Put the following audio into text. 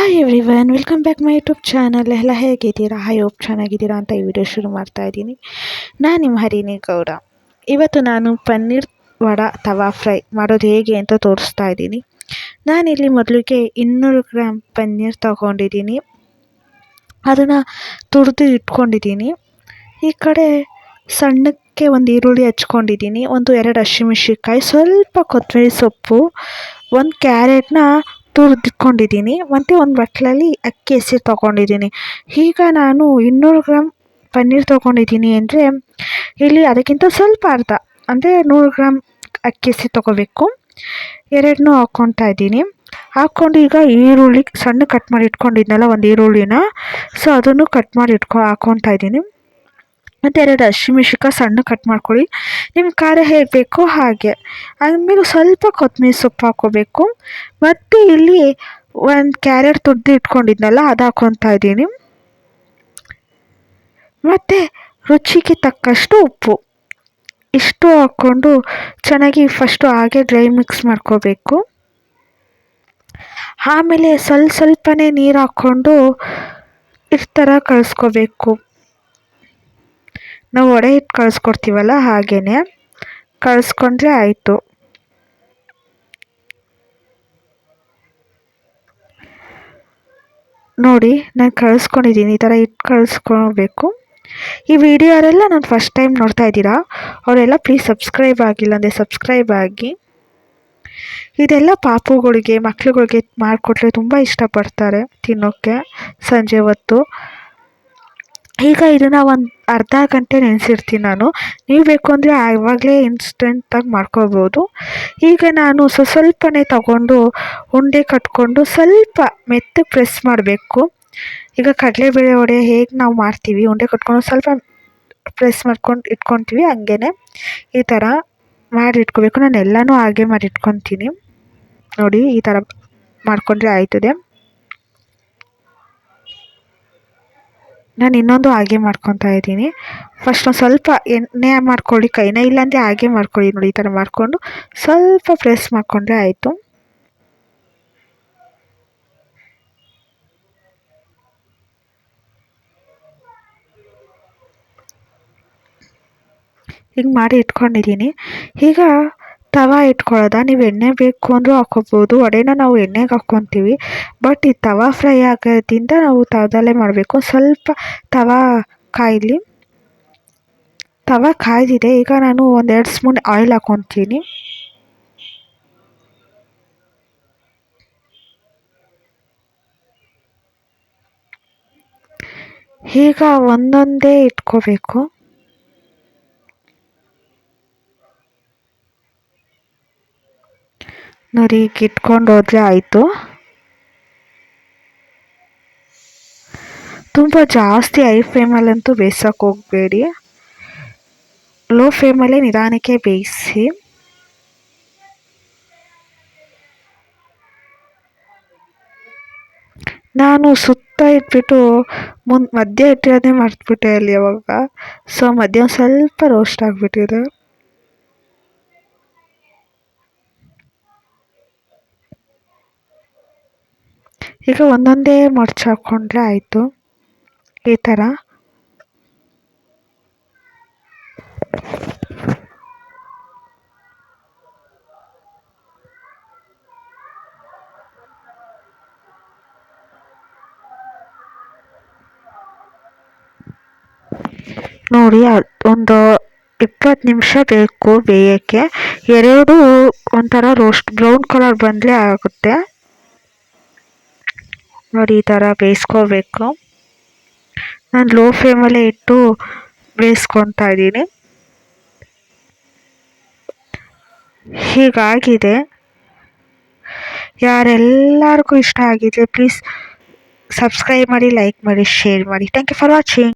Hi everyone, welcome back my YouTube channel. ಎಲ್ಲ ಹೇಗಿದ್ದೀರಾ? Hope ಚೆನ್ನಾಗಿದ್ದೀರಾ ಅಂತ ಈ ವಿಡಿಯೋ ಶುರು ಮಾಡ್ತಾ ಇದ್ದೀನಿ. ನಾನು ನಿಮ್ಮ ಹರಿಣಿ ಗೌಡ. ಇವತ್ತು ನಾನು ಪನ್ನೀರ್ ವಡ ತವಾ ಫ್ರೈ ಮಾಡೋದು ಹೇಗೆ ಅಂತ ತೋರಿಸ್ತಾ ಇದ್ದೀನಿ. ನಾನಿಲ್ಲಿ ಮೊದಲಿಗೆ 200 ಗ್ರಾಮ್ ಪನ್ನೀರ್ ತೊಗೊಂಡಿದ್ದೀನಿ. ಅದನ್ನು ತುರಿದು ಇಟ್ಕೊಂಡಿದ್ದೀನಿ. ಈ ಕಡೆ ಸಣ್ಣಕ್ಕೆ ಒಂದು ಈರುಳ್ಳಿ ಹಚ್ಕೊಂಡಿದ್ದೀನಿ, 1-2 ಹಸಿಮೆಣಸಿನ್ಕಾಯಿ, ಸ್ವಲ್ಪ ಕೊತ್ತಂಬರಿ ಸೊಪ್ಪು, 1 ಕ್ಯಾರೆಟ್ನ ತುರಿದಿಟ್ಕೊಂಡಿದ್ದೀನಿ, ಮತ್ತು ಒಂದು ಬಟ್ಲಲ್ಲಿ ಅಕ್ಕಿ ಹೆಸರು ತೊಗೊಂಡಿದ್ದೀನಿ. ಈಗ ನಾನು 200 ಗ್ರಾಮ್ ಪನ್ನೀರ್ ತೊಗೊಂಡಿದ್ದೀನಿ ಅಂದರೆ ಇಲ್ಲಿ ಅದಕ್ಕಿಂತ ಸ್ವಲ್ಪ ಅರ್ಧ ಅಂದರೆ 100 ಗ್ರಾಮ್ ಅಕ್ಕಿ ಹೆಸರು ತೊಗೋಬೇಕು. ಎರಡನ್ನೂ ಹಾಕ್ಕೊತಾ ಇದ್ದೀನಿ. ಹಾಕ್ಕೊಂಡು ಈಗ ಈರುಳ್ಳಿ ಸಣ್ಣ ಕಟ್ ಮಾಡಿ ಇಟ್ಕೊಂಡಿದ್ನಲ್ಲ ಒಂದು ಈರುಳ್ಳಿನ, ಸೊ ಅದನ್ನು ಕಟ್ ಮಾಡಿ ಹಾಕ್ಕೊತಾ ಇದ್ದೀನಿ. ಮತ್ತು 2 ಹಸಿಮೆಣಸಿನ್ಕಾಯಿ ಸಣ್ಣ ಕಟ್ ಮಾಡ್ಕೊಳ್ಳಿ, ನಿಮ್ಮ ಖಾರ ಹೇಗೆ ಬೇಕೋ ಹಾಗೆ. ಆಮೇಲೆ ಸ್ವಲ್ಪ ಕೊತ್ತಂಬರಿ ಸೊಪ್ಪು ಹಾಕ್ಕೋಬೇಕು. ಮತ್ತು ಇಲ್ಲಿ 1 ಕ್ಯಾರೆಟ್ ತುರಿದು ಇಟ್ಕೊಂಡಿದ್ನಲ್ಲ ಅದು ಹಾಕ್ಕೊತಾ ಇದ್ದೀನಿ. ಮತ್ತು ರುಚಿಗೆ ತಕ್ಕಷ್ಟು ಉಪ್ಪು, ಇಷ್ಟು ಹಾಕ್ಕೊಂಡು ಚೆನ್ನಾಗಿ ಫಸ್ಟು ಹಾಗೆ ಡ್ರೈ ಮಿಕ್ಸ್ ಮಾಡ್ಕೋಬೇಕು. ಆಮೇಲೆ ಸ್ವಲ್ಪನೇ ನೀರು ಹಾಕ್ಕೊಂಡು ಈ ಥರ ಕಳಿಸ್ಕೋಬೇಕು. ನಾವು ವಡೆ ಹಿಟ್ಟು ಕಳಿಸ್ಕೊಡ್ತೀವಲ್ಲ ಹಾಗೇ ಕಳಿಸ್ಕೊಂಡ್ರೆ ಆಯಿತು. ನೋಡಿ, ನಾನು ಕಳಿಸ್ಕೊಂಡಿದ್ದೀನಿ. ಈ ಥರ ಹಿಟ್ಟು ಕಳಿಸ್ಕೊಳ್ಬೇಕು. ಈ ವಿಡಿಯೋ ಅವರೆಲ್ಲ ನಾನು ಫಸ್ಟ್ ಟೈಮ್ ನೋಡ್ತಾ ಇದ್ದೀರಾ ಅವರೆಲ್ಲ ಪ್ಲೀಸ್ ಸಬ್ಸ್ಕ್ರೈಬ್ ಆಗಿಲ್ಲ ಅಂದರೆ ಸಬ್ಸ್ಕ್ರೈಬ್ ಆಗಿ. ಇದೆಲ್ಲ ಪಾಪುಗಳಿಗೆ ಮಕ್ಳುಗಳಿಗೆ ಮಾಡಿಕೊಟ್ರೆ ತುಂಬ ಇಷ್ಟಪಡ್ತಾರೆ ತಿನ್ನೋಕ್ಕೆ ಸಂಜೆ ಹೊತ್ತು. ಈಗ ಇದನ್ನು ಒಂದು ಅರ್ಧ ಗಂಟೆ ನೆನೆಸಿರ್ತೀನಿ ನಾನು. ನೀವು ಬೇಕು ಅಂದರೆ ಆವಾಗಲೇ ಇನ್ಸ್ಟೆಂಟಾಗಿ ಮಾಡ್ಕೋಬೋದು. ಈಗ ನಾನು ಸ್ವಲ್ಪನೇ ತಗೊಂಡು ಉಂಡೆ ಕಟ್ಕೊಂಡು ಸ್ವಲ್ಪ ಮೆತ್ತಗೆ ಪ್ರೆಸ್ ಮಾಡಬೇಕು. ಈಗ ಕಡಲೆಬೇಳೆ ವಡೆ ಹೇಗೆ ನಾವು ಮಾಡ್ತೀವಿ, ಉಂಡೆ ಕಟ್ಕೊಂಡು ಸ್ವಲ್ಪ ಪ್ರೆಸ್ ಮಾಡ್ಕೊಂಡು ಇಟ್ಕೊತೀವಿ, ಹಂಗೇ ಈ ಥರ ಮಾಡಿ ಇಟ್ಕೋಬೇಕು. ನಾನು ಎಲ್ಲನೂ ಹಾಗೆ ಮಾಡಿ ಇಟ್ಕೊತೀನಿ. ನೋಡಿ, ಈ ಥರ ಮಾಡಿಕೊಂಡ್ರೆ ಆಯ್ತದೆ. ನಾನು ಇನ್ನೊಂದು ಹಾಗೆ ಮಾಡ್ಕೊತಾ ಇದ್ದೀನಿ. ಫಸ್ಟ್ ಒಂದು ಸ್ವಲ್ಪ ಎಣ್ಣೆ ಮಾಡ್ಕೊಳ್ಳಿ ಕೈನ, ಇಲ್ಲಾಂದರೆ ಹಾಗೆ ಮಾಡ್ಕೊಳ್ಳಿ. ನೋಡಿ, ಈ ಥರ ಮಾಡಿಕೊಂಡು ಸ್ವಲ್ಪ ಪ್ರೆಸ್ ಮಾಡಿಕೊಂಡ್ರೆ ಆಯಿತು. ಹಿಂಗೆ ಮಾಡಿ ಇಟ್ಕೊಂಡಿದ್ದೀನಿ. ಈಗ ತವಾ ಇಟ್ಕೊಳ್ಳೋದ, ನೀವು ಎಣ್ಣೆ ಬೇಕು ಅಂದರೂ ಹಾಕ್ಕೋಬೋದು. ವಡೆನ ನಾವು ಎಣ್ಣೆಗೆ ಹಾಕ್ಕೊತೀವಿ, ಬಟ್ ಈ ತವಾ ಫ್ರೈ ಆಗೋದ್ರಿಂದ ನಾವು ತವಾದಲ್ಲೇ ಮಾಡಬೇಕು. ಸ್ವಲ್ಪ ತವಾ ಕಾಯಲಿ. ತವಾ ಕಾಯ್ದಿದೆ. ಈಗ ನಾನು 1-2 ಸ್ಪೂನ್ ಆಯಿಲ್ ಹಾಕ್ಕೊತೀನಿ. ಈಗ ಒಂದೊಂದೇ ಇಟ್ಕೋಬೇಕು. ನೋಡಿ, ಈಗ ಇಟ್ಕೊಂಡು ಹೋದರೆ ಆಯಿತು. ತುಂಬ ಜಾಸ್ತಿ ಹೈ ಫ್ಲೇಮಲ್ಲಂತೂ ಬೇಯಿಸೋಕೆ ಹೋಗಬೇಡಿ, ಲೋ ಫ್ಲೇಮಲ್ಲೇ ನಿಧಾನಕ್ಕೆ ಬೇಯಿಸಿ. ನಾನು ಸುತ್ತ ಇಟ್ಬಿಟ್ಟು ಮಧ್ಯ ಇಟ್ಟಿರೋದೇ ಮರ್ತ್ಬಿಟ್ಟೆ ಅಲ್ಲಿ ಅವಾಗ. ಸೊ ಮಧ್ಯ ಸ್ವಲ್ಪ ರೋಸ್ಟ್ ಆಗಿಬಿಟ್ಟಿದೆ. ಈಗ ಒಂದೊಂದೇ ಮಡ್ಚಿ ಹಾಕ್ಕೊಂಡ್ರೆ ಆಯಿತು. ಈ ಥರ ನೋಡಿ, ಒಂದು 20 ನಿಮಿಷ ಬೇಕು ಬೇಯೋಕ್ಕೆ. ಎರಡು ಒಂಥರ ರೋಸ್ಟ್ ಬ್ರೌನ್ ಕಲರ್ ಬಂದರೆ ಆಗುತ್ತೆ. ನೋಡಿ, ಈ ಥರ ಬೇಯಿಸ್ಕೋಬೇಕು. ನಾನು ಲೋ ಫ್ಲೇಮಲ್ಲೇ ಇಟ್ಟು ಬೇಯಿಸ್ಕೊತಾ ಇದ್ದೀನಿ. ಹೀಗಾಗಿದೆ. ಯಾರೆಲ್ಲರಿಗೂ ಇಷ್ಟ ಆಗಿದೆ ಪ್ಲೀಸ್ ಸಬ್ಸ್ಕ್ರೈಬ್ ಮಾಡಿ, ಲೈಕ್ ಮಾಡಿ, ಶೇರ್ ಮಾಡಿ. Thank you for watching.